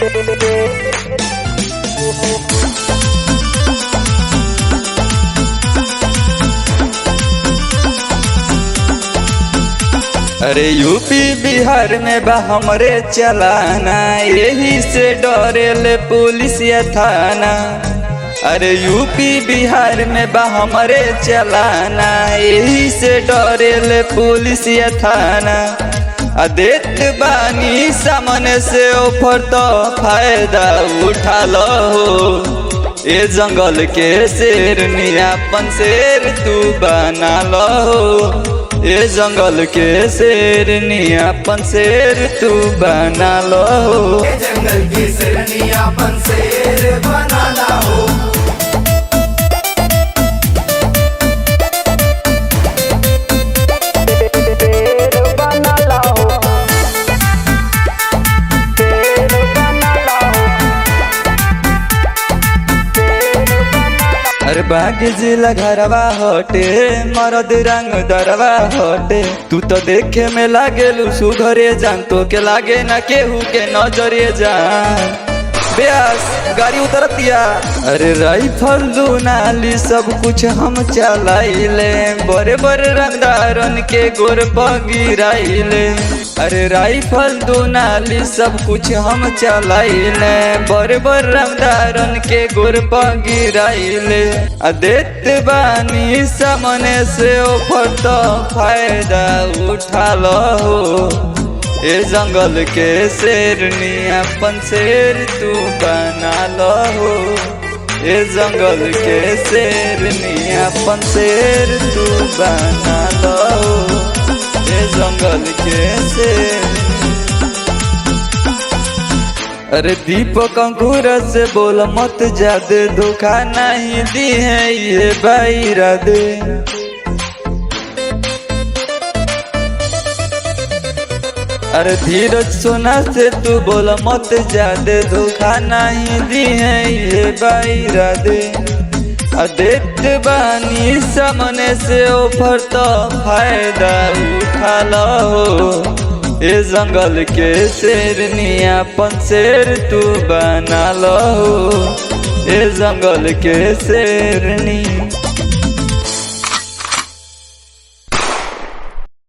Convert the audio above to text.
अरे यूपी बिहार में बा हमरे चलाना, यही से डरेले पुलिस या थाना। अरे यूपी बिहार में बा हमरे चलाना, यही से डरेले पुलिस या थाना। देत बानी सामने से ऑफर तो फायदा उठा लो। ये जंगल के शेर नियापन शेर तू बना लो। ये जंगल के शेर नियापन शेर तू बना लो। ये जंगल के शेर नियापन शेर बना लो। अरे बाग जिला घरवा होटे, मरद रंग दरवा होटे। तू तो देखे में लागेलू सुघरे जान, तो के लागे ना केहू के नजरे जान। ब्यास गाड़ी उतरतिया। अरे राइफल नाली सब कुछ हम चलाइले, बड़े बड़े रंगदारन के गोर पगिराइले। अरे राइफल नाली सब कुछ हम चलाइले, बड़े बड़े रंगदारन के गोर पगिराइले। देत बानी सामने से ऑफर तो फायदा उठा लो। ये जंगल के शेर नियापन शेर तू बना लो। ये जंगल के शेर नियापन शेर तू बना लो। ये जंगल के शेर। अरे दीपक अंकुर से बोल मत जादे, धोखा नहीं दी है ये बाईरा दे। अरे धीरज सोना से तू बोल मत जादे, धोखा नहीं दी है ये बाईरा दे। देत बानी सामने से ऑफर तो फायदा उठा लो। ये जंगल के शेर नियापन शेर तू बना लो। ये जंगल के शेर नी